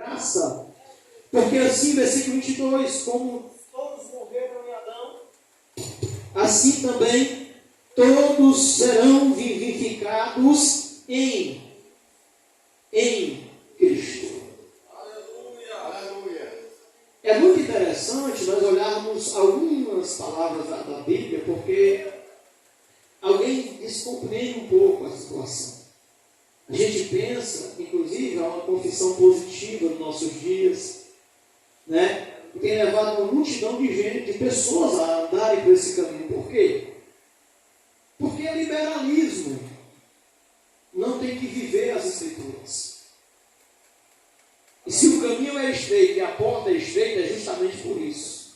graça. Porque assim, versículo 22, como todos morreram em Adão, assim também todos serão vivificados em Cristo. Aleluia. É muito interessante nós olharmos algumas palavras da Bíblia, porque alguém descompreende um pouco a situação. A gente pensa, inclusive, há uma confissão positiva nos nossos dias, né? Que tem levado uma multidão de gente, de pessoas a andarem por esse caminho. Por quê? Porque é liberalismo. Não tem que viver as Escrituras. E se o caminho é estreito e a porta é estreita, é justamente por isso.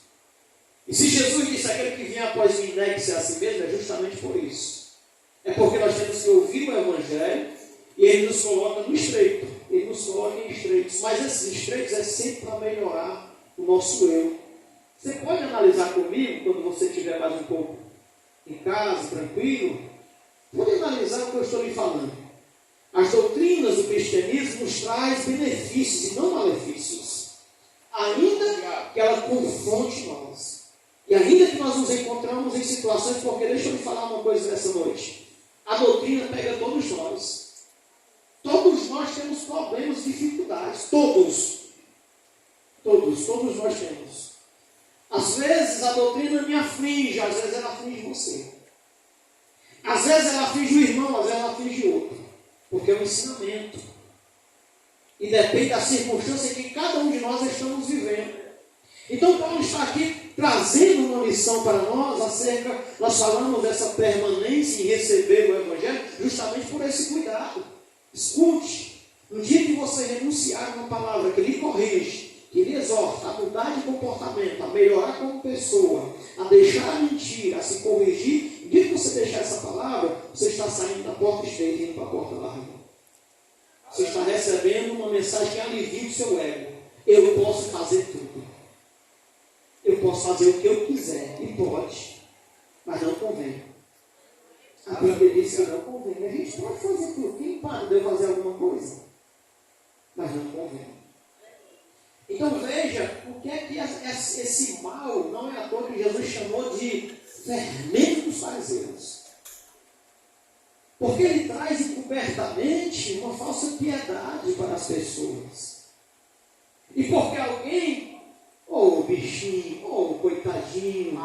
E se Jesus disse, aquele que vier após mim negue-se a si mesmo, é justamente por isso. É porque nós temos que ouvir o Evangelho e ele nos coloca no estreito. Ele nos coloca em estreitos. Mas esses estreitos é sempre para melhorar o nosso eu. Você pode analisar comigo, quando você estiver mais um pouco em casa, tranquilo, pode analisar o que eu estou lhe falando. As doutrinas do cristianismo nos traz benefícios e não malefícios. Ainda que ela confronte nós. E ainda que nós nos encontramos em situações, porque deixa eu lhe falar uma coisa nessa noite. A doutrina pega todos nós. Todos nós temos problemas, dificuldades. Todos nós temos. Às vezes a doutrina me aflige, às vezes ela aflige você. Às vezes ela aflige o irmão, às vezes ela aflige o outro. Porque é um ensinamento. E depende da circunstância que cada um de nós estamos vivendo. Então Paulo está aqui trazendo uma lição para nós acerca, nós falamos dessa permanência em receber o Evangelho, justamente por esse cuidado. Escute, no dia que você renunciar a uma palavra que lhe corrige, que lhe exorta a mudar de comportamento, a melhorar como pessoa, a deixar a mentira, a se corrigir, no dia que você deixar essa palavra, você está saindo da porta estreita e indo para a porta larga. Você está recebendo uma mensagem que alivia o seu ego. Eu posso fazer tudo. Eu posso fazer o que eu quiser. E pode. Mas não convém. A Bíblia diz que não convém. A gente pode fazer tudo. Quem para de fazer alguma coisa? Mas não convém. Então veja o que é que esse mal, não é à toa que Jesus chamou de fermento dos fariseus. Porque ele traz encobertamente uma falsa piedade para as pessoas. E porque alguém, bichinho, coitadinho,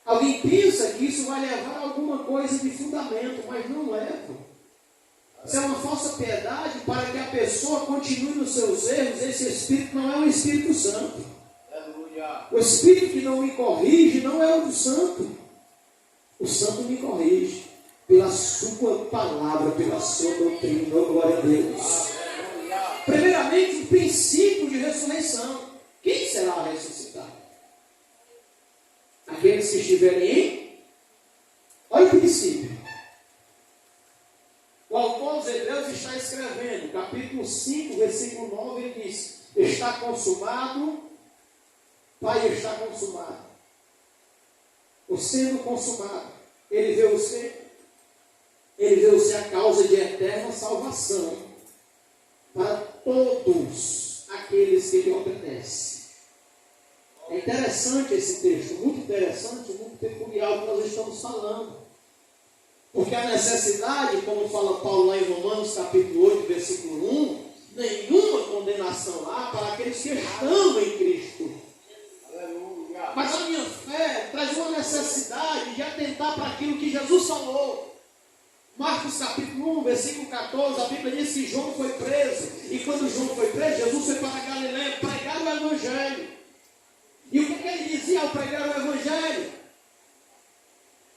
alguém pensa que isso vai levar a alguma coisa de fundamento, mas não leva. Isso é uma falsa piedade para que a pessoa continue nos seus erros. Esse Espírito não é o Espírito Santo. O Espírito que não me corrige não é o do Santo. O Santo me corrige pela sua palavra, pela sua doutrina. Glória a Deus. Primeiramente, o princípio de ressurreição. Quem será ressuscitado? Aqueles que estiverem em... Olha o princípio. O autor aos Hebreus está escrevendo, capítulo 5, versículo 9, ele diz: está consumado, Pai, está consumado. O sendo consumado, ele vê você a causa de eterna salvação para todos aqueles que lhe obedecem. É interessante esse texto, muito interessante, muito peculiar o que nós estamos falando. Porque a necessidade, como fala Paulo lá em Romanos capítulo 8, versículo 1, nenhuma condenação há para aqueles que estão em Cristo. Aleluia. Mas a minha fé traz uma necessidade de atentar para aquilo que Jesus falou. Marcos capítulo 1, versículo 14, a Bíblia diz que João foi preso. E quando João foi preso, Jesus foi para a Galileia pregar o Evangelho. E o que ele dizia ao pregar o Evangelho?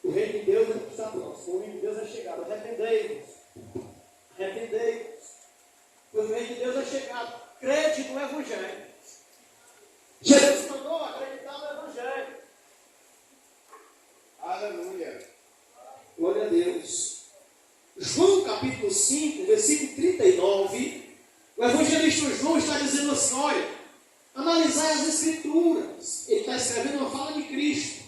O reino de Deus está próximo, o reino de Deus é chegado. Arrependei-vos. Pois o reino de Deus é chegado. Crede no Evangelho. Jesus mandou acreditar no Evangelho. Aleluia. Glória a Deus. João capítulo 5, versículo 39. O evangelista João está dizendo assim: olha, analisai as Escrituras. Ele está escrevendo uma fala de Cristo.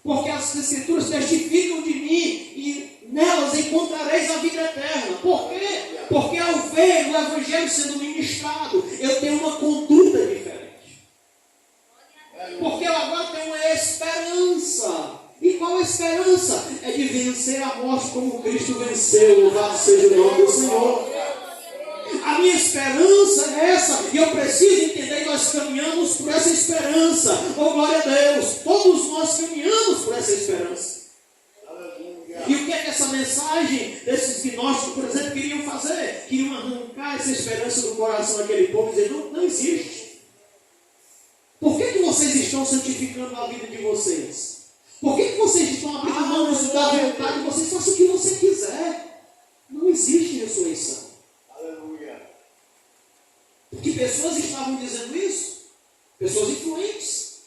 Porque as Escrituras testificam de mim e nelas encontrareis a vida eterna. Por quê? Porque ao ver o Evangelho sendo ministrado, eu tenho uma conduta diferente. Porque eu agora tenho uma esperança. E qual a esperança? É de vencer a morte como Cristo venceu. Louvado seja o nome do Senhor. A minha esperança é essa, e eu preciso entender que nós caminhamos por essa esperança. Oh, glória a Deus! Todos nós caminhamos por essa esperança. E o que é que essa mensagem desses gnósticos, por exemplo, queriam fazer? Queriam arrancar essa esperança do coração daquele povo e dizer, não existe. Por que vocês estão santificando a vida de vocês? Por que vocês estão abrindo mão da vontade de vocês? Façam o que você quiser. Não existe ressurreição. Que pessoas estavam dizendo isso? Pessoas influentes.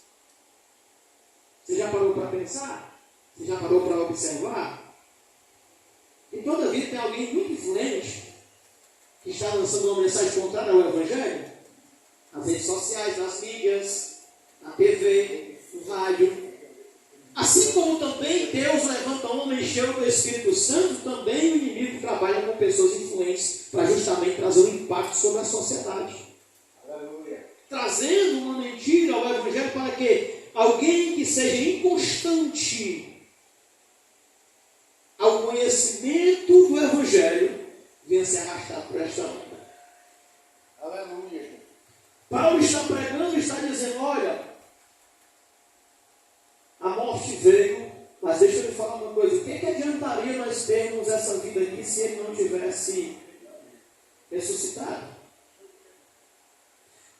Você já parou para pensar? Você já parou para observar? E toda vida tem alguém muito influente que está lançando uma mensagem contrária ao Evangelho? Nas redes sociais, nas mídias, na TV, no rádio. Assim como também Deus levanta homens cheios do Espírito Santo, também o inimigo trabalha com pessoas influentes para justamente trazer um impacto sobre a sociedade. Aleluia. Trazendo uma mentira ao Evangelho para que alguém que seja inconstante ao conhecimento do Evangelho venha se arrastar por esta onda. Aleluia. Paulo está pregando e está dizendo, olha, a morte veio, mas deixa eu lhe falar uma coisa. O que adiantaria nós termos essa vida aqui se ele não tivesse ressuscitado?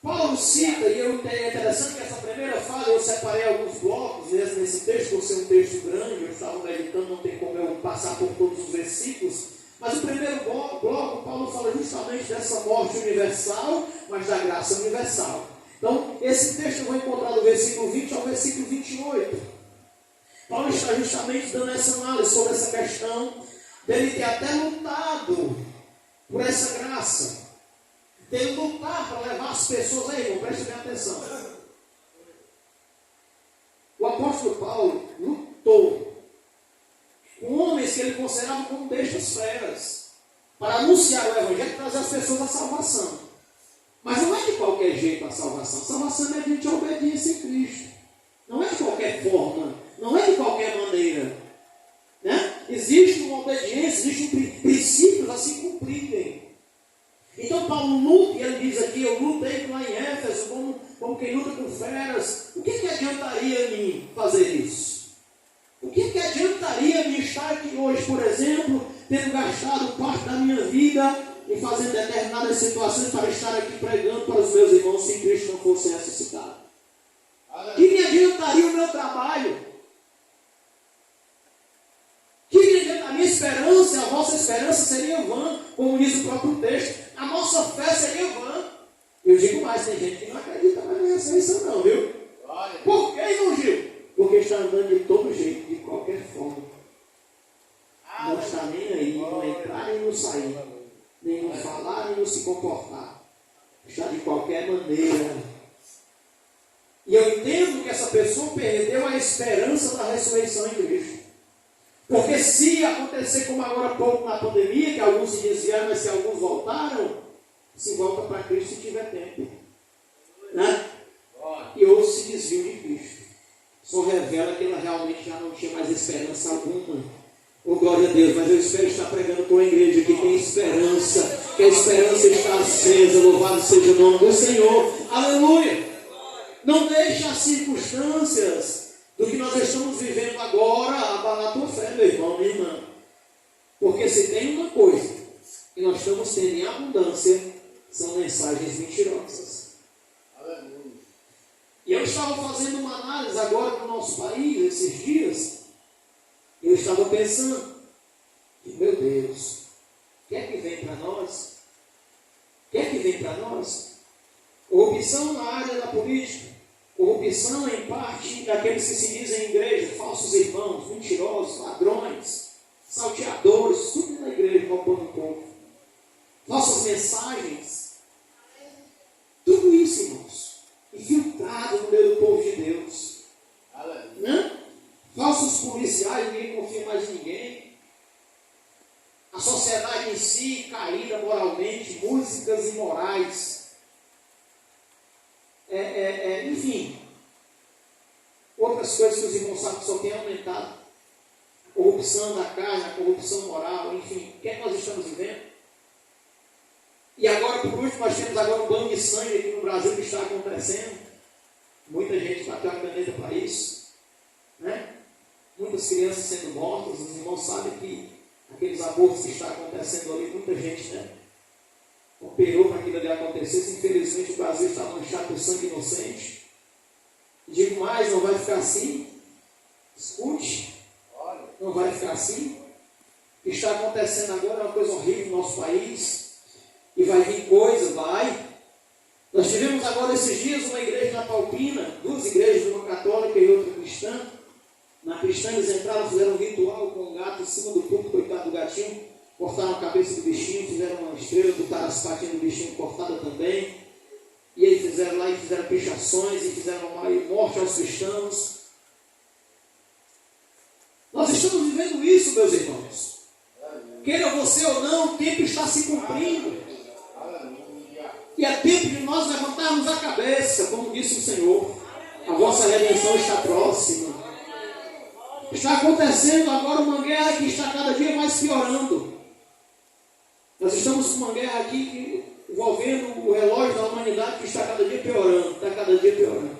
Paulo cita, e é interessante que essa primeira fala, eu separei alguns blocos nesse texto, por ser um texto grande, eu estava meditando, não tem como eu passar por todos os versículos, mas o primeiro bloco, Paulo fala justamente dessa morte universal, mas da graça universal. Então, esse texto eu vou encontrar do versículo 20 ao versículo 28. Paulo está justamente dando essa análise sobre essa questão dele ter até lutado por essa graça. Dele lutar para levar as pessoas aí, irmão, preste bem atenção. O apóstolo Paulo lutou com homens que ele considerava como bestas feras para anunciar o Evangelho e trazer as pessoas à salvação. Mas não é de qualquer jeito a salvação. A salvação é mediante a obediência em Cristo. Não é de qualquer forma. Não é de qualquer maneira. Né? Existe uma obediência, existem princípios a se cumprirem. Então Paulo luta, e ele diz aqui, eu lutei lá em Éfeso, como quem luta com feras. O que adiantaria a mim fazer isso? O que adiantaria a mim estar aqui hoje, por exemplo, tendo gastado parte da minha vida e fazendo determinadas situações para estar aqui pregando para os meus irmãos se Cristo não fosse ressuscitado? Que me adiantaria o meu trabalho? Que me adiantaria a minha esperança, a vossa esperança seria vã, como diz o próprio texto. A nossa fé seria vã. Eu digo mais, tem gente que não acredita mais na ressurreição não, viu? Por que, irmão Gil? Porque está andando de todo jeito, de qualquer forma. Não está nem aí, não entrar nem não sair. Nem no falar, nem no se comportar. Está de qualquer maneira. E eu entendo que essa pessoa perdeu a esperança da ressurreição em Cristo. Porque se acontecer como agora há pouco na pandemia, que alguns se desviaram, mas se alguns voltaram, se volta para Cristo se tiver tempo. Né? E outros se desviam de Cristo. Só revela que ela realmente já não tinha mais esperança alguma. Oh, glória a Deus, mas eu espero estar pregando com a igreja que tem esperança, que a esperança está acesa, louvado seja o nome do Senhor. Aleluia! Não deixe as circunstâncias do que nós estamos vivendo agora abalar a tua fé, meu irmão, minha irmã. Porque se tem uma coisa que nós estamos tendo em abundância, são mensagens mentirosas. Aleluia! E eu estava fazendo uma análise agora do nosso país, esses dias. Eu estava pensando, meu Deus, o que é que vem para nós? O que é que vem para nós? Corrupção na área da política, corrupção em parte daqueles que se dizem igreja, falsos irmãos, mentirosos, ladrões, salteadores, tudo na igreja, roubando o povo. Nossas mensagens, tudo isso, irmãos, infiltrado no meio do povo de Deus. Né? nossos policiais, ninguém confia mais em ninguém. A sociedade em si caída moralmente, músicas imorais. Enfim, outras coisas que os irmãos sabem que só tem aumentado. A corrupção da carne, a corrupção moral, enfim, o que é que nós estamos vivendo? E agora, por último, nós temos agora um banho de sangue aqui no Brasil que está acontecendo. Muita gente bateu a caneta para isso, né? Muitas crianças sendo mortas. Os irmãos sabem que aqueles abortos que estão acontecendo ali, muita gente, né, operou para aquilo ali acontecesse. Infelizmente o Brasil está manchado por sangue inocente. Digo mais, não vai ficar assim. Escute, não vai ficar assim. O que está acontecendo agora é uma coisa horrível no nosso país. E vai vir coisa, vai. Nós tivemos agora esses dias uma igreja na Palpina, duas igrejas, uma católica e outra cristã. Na cristã eles entraram, fizeram um ritual com um gato em cima do púlpito, coitado do gatinho, cortaram a cabeça do bichinho, fizeram uma estrela, botaram as patinhas do bichinho cortada também. E aí fizeram lá e fizeram pichações e fizeram uma morte aos cristãos. Nós estamos vivendo isso, meus irmãos. Queira você ou não, o tempo está se cumprindo. E é tempo de nós levantarmos a cabeça, como disse o Senhor. A vossa redenção está próxima. Está acontecendo agora uma guerra que está cada dia mais piorando. Nós estamos com uma guerra aqui envolvendo o relógio da humanidade que está cada dia piorando. Está cada dia piorando.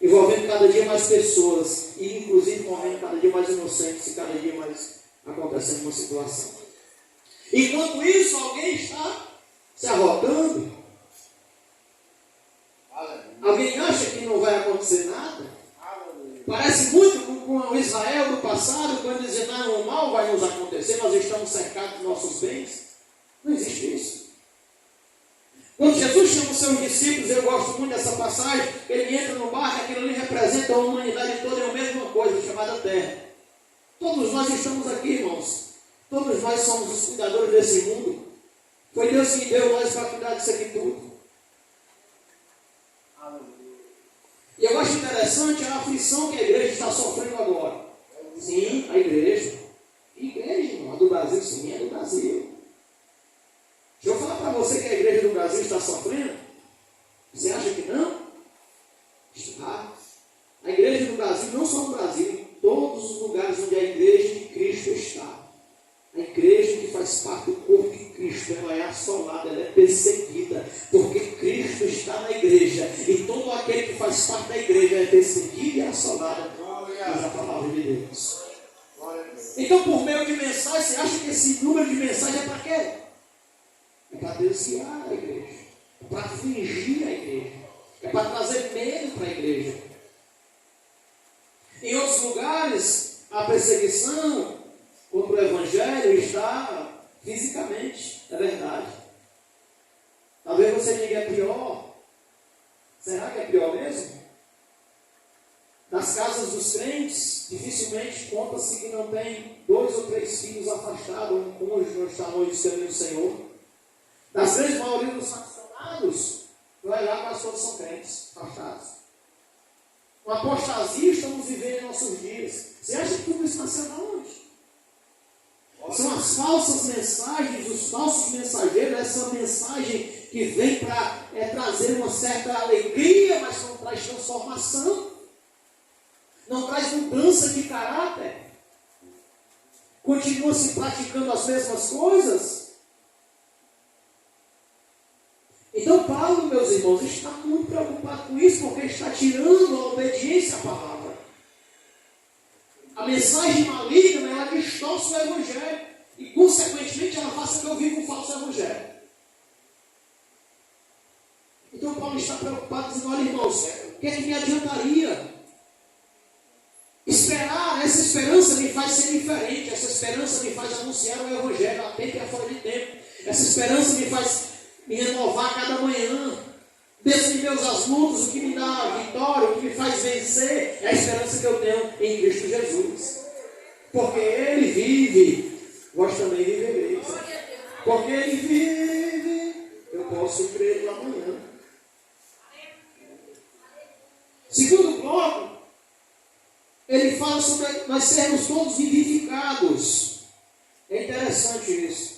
Envolvendo cada dia mais pessoas. E inclusive morrendo cada dia mais inocentes. E cada dia mais acontecendo uma situação. Enquanto isso, alguém está se arrotando. Alguém acha que não vai acontecer nada? Parece muito com o Israel do passado, quando dizia, não, o mal vai nos acontecer, nós estamos cercados de nossos bens. Não existe isso. Quando Jesus chama os seus discípulos, eu gosto muito dessa passagem, ele entra no barco, aquilo ali representa a humanidade toda, é a mesma coisa, chamada terra. Todos nós estamos aqui, irmãos. Todos nós somos os cuidadores desse mundo. Foi Deus que deu nós para cuidar disso aqui tudo. E eu acho interessante a aflição que a igreja está sofrendo agora. Sim, a igreja. Igreja, irmão, a do Brasil, sim, é do Brasil. Deixa eu falar para você que a igreja do Brasil está sofrendo. Você acha que não? Está. A igreja do Brasil, não só no Brasil, em todos os lugares onde a igreja de Cristo está. A igreja que faz parte do corpo de Cristo, ela é assolada, ela é perseguida, porque Cristo está na igreja, e todo aquele que faz parte da igreja é perseguido e assolado pela palavra de Deus. Então, por meio de mensagem, você acha que esse número de mensagem é para quê? É para desviar a igreja, é para fingir a igreja, é para trazer medo para a igreja. Em outros lugares, a perseguição contra o Evangelho está fisicamente, é verdade. Talvez você diga é pior. Será que é pior mesmo? Nas casas dos crentes, dificilmente conta-se que não tem 2 ou 3 filhos afastados, um cônjuge não está longe do caminho do Senhor. Das grandes maioria dos sancionados, vai lá, mas todos são crentes, afastados. Uma apostasia estamos vivendo em nossos dias. Você acha que tudo isso nasceu de onde? São as falsas mensagens, os falsos mensageiros, essa mensagem que vem para trazer uma certa alegria, mas não traz transformação, não traz mudança de caráter, continua se praticando as mesmas coisas. Então Paulo, meus irmãos, está muito preocupado com isso, porque está tirando a obediência à palavra. A mensagem maligna, ela distorce o Evangelho. E, consequentemente, ela faz com que eu viva um falso Evangelho. Então, Paulo está preocupado, dizendo, olha, irmãos, o que é que me adiantaria? Esperar, essa esperança me faz ser diferente. Essa esperança me faz anunciar o Evangelho a tempo e a fora de tempo. Essa esperança me faz me renovar cada manhã. Desde meus as lutas, o que me dá a vitória, o que me faz vencer, é a esperança que eu tenho em Cristo Jesus. Porque Ele vive, vós também vivereis. Porque Ele vive, eu posso crer no amanhã. Segundo bloco, Ele fala sobre nós sermos todos vivificados. É interessante isso.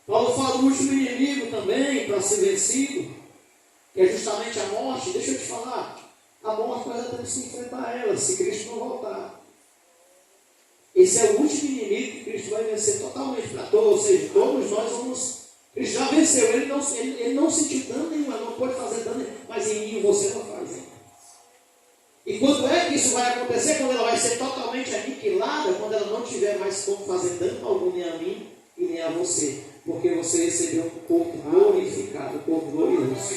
Paulo fala do último inimigo também, para ser vencido, que é justamente a morte. Deixa eu te falar, a morte nós temos que enfrentar ela, se Cristo não voltar. Esse é o último inimigo que Cristo vai vencer totalmente para todos, ou seja, todos nós vamos. Cristo já venceu, ele não sentiu dano nenhum, não pode fazer dano nenhum, mas em mim você não faz ainda. E quando é que isso vai acontecer? Quando ela vai ser totalmente aniquilada, quando ela não tiver mais como fazer dano algum nem a mim e nem a você, porque você recebeu um corpo glorificado, um corpo glorioso.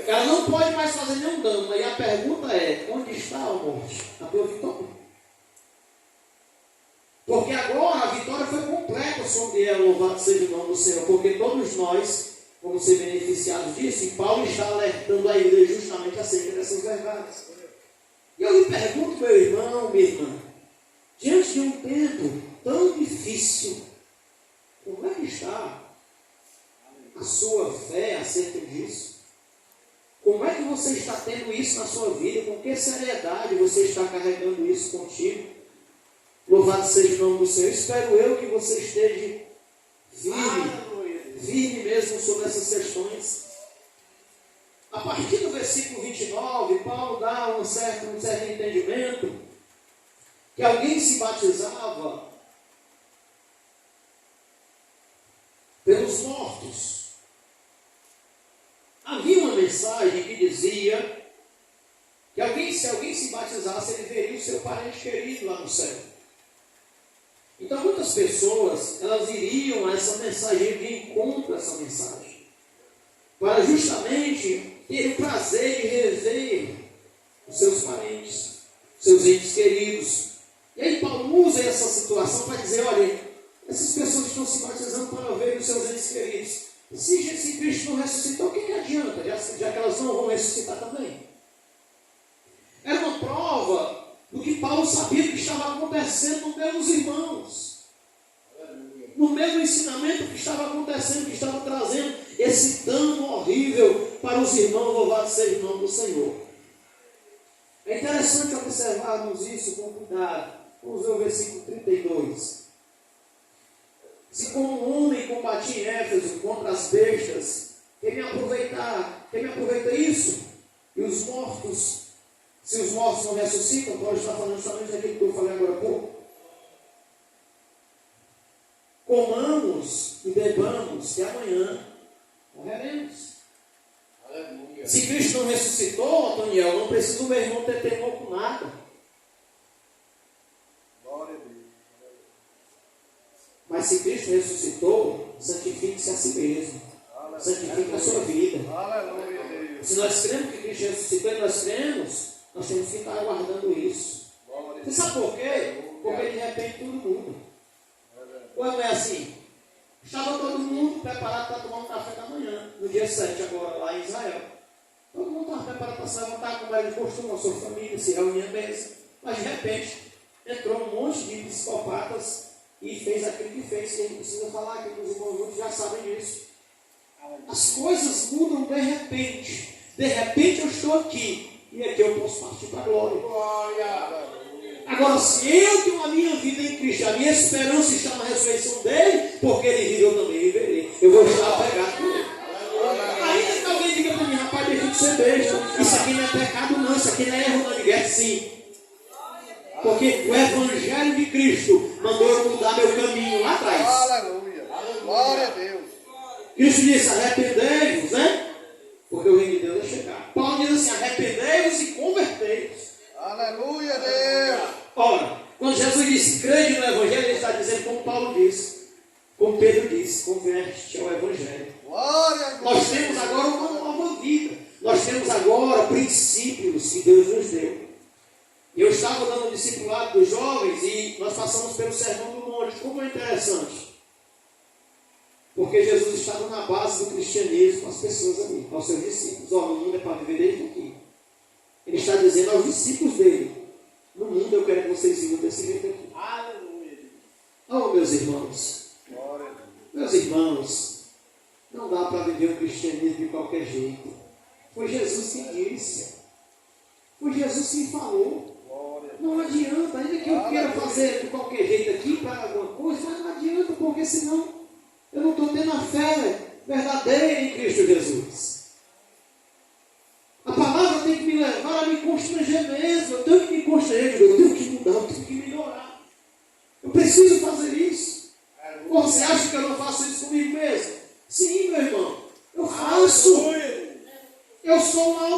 Ela não pode mais fazer nenhum dano. E a pergunta é, onde está a morte? A tua vitória? Porque agora a vitória foi completa sobre ela, louvado seja o nome do Senhor, porque todos nós vamos ser beneficiados disso, e Paulo está alertando a igreja justamente acerca dessas verdades. E eu lhe pergunto, meu irmão, minha irmã, diante de um tempo tão difícil, como é que está a sua fé acerca disso? Como é que você está tendo isso na sua vida? Com que seriedade você está carregando isso contigo? Louvado seja o nome do Senhor. Espero eu que você esteja firme mesmo sobre essas questões. A partir do versículo 29, Paulo dá um certo entendimento que alguém se batizava pelos mortos. Havia uma mensagem que dizia que se alguém se batizasse, ele veria o seu parente querido lá no céu. Então muitas pessoas, elas iriam a essa mensagem de encontro a essa mensagem, para justamente ter o prazer de rever os seus parentes, seus entes queridos. E aí Paulo usa essa situação para dizer, olha, essas pessoas estão se batizando para ver os seus entes queridos. Se Cristo não ressuscitou, o que adianta? Já que elas não vão ressuscitar também. Era uma prova do que Paulo sabia que estava acontecendo no meio dos irmãos. No meio do ensinamento que estava acontecendo, que estava trazendo esse dano horrível para os irmãos, louvado seja o nome do Senhor. É interessante observarmos isso com cuidado. Vamos ver o versículo 32. Se como um homem combatia em Éfeso contra as bestas, quem me aproveita isso? E os mortos, se os mortos não ressuscitam, Paulo está falando justamente daquilo que eu falei agora há pouco. Comamos e bebamos, que amanhã morreremos. Aleluia. Se Cristo não ressuscitou, Antoniel, não precisa o meu irmão ter temor com nada. Glória a Deus. Mas se Cristo ressuscitou, santifique-se a si mesmo. Aleluia. Santifique a sua vida. Aleluia, Deus. Se nós cremos que Cristo ressuscitou e nós cremos, nós temos que estar aguardando isso. Você sabe por quê? Porque de repente tudo muda. Ou não é assim? Estava todo mundo preparado para tomar um café da manhã, no dia 7 agora, lá em Israel. Todo mundo estava preparado para se levantar, como era de costume, a sua família, se reunir à mesa. Mas de repente, entrou um monte de psicopatas e fez aquilo que fez, que a gente precisa falar, que os irmãos já sabem disso. As coisas mudam de repente. De repente eu estou aqui, e aqui eu posso partir para a glória. Agora, se eu tenho a minha vida em Cristo, a minha esperança está na ressurreição dele, porque ele vive, eu também viverei. Eu vou estar apegado com ele. Ainda que alguém diga para mim, rapaz, deixa de ser besta. Isso aqui não é pecado não, isso aqui não é erro não, ninguém sim. Porque o Evangelho de Cristo mandou eu mudar meu caminho lá atrás. Aleluia. Glória a Deus. Cristo disse, arrependei-vos, né? Porque o reino de Deus é chegar. Paulo diz assim, arrependei-vos e convertei-vos. Aleluia, Deus. Ora, quando Jesus disse, crede no Evangelho, ele está dizendo como Paulo disse, como Pedro disse, converte-te ao Evangelho. Nós temos agora uma nova vida. Nós temos agora princípios que Deus nos deu. E eu estava dando um discipulado dos jovens e nós passamos pelo Sermão do Monte. Como é interessante. Porque Jesus estava na base do cristianismo com as pessoas ali, com os seus discípulos. O mundo é para viver desde aqui. Ele está dizendo aos discípulos dele, no mundo eu quero que vocês vivam desse jeito aqui. Aleluia. Oh, meus irmãos. Meus irmãos, não dá para viver o cristianismo de qualquer jeito. Foi Jesus quem disse. Foi Jesus quem falou. Não adianta, ainda que eu queira fazer de qualquer jeito aqui para alguma coisa, mas não adianta, porque senão eu não estou tendo a fé verdadeira em Cristo Jesus. A palavra tem que me levar a me constranger mesmo. Eu tenho que me constranger, eu tenho que mudar, eu tenho que melhorar. Eu preciso fazer isso. Ou você acha que eu não faço isso comigo mesmo? Sim, meu irmão, eu faço. Eu sou uma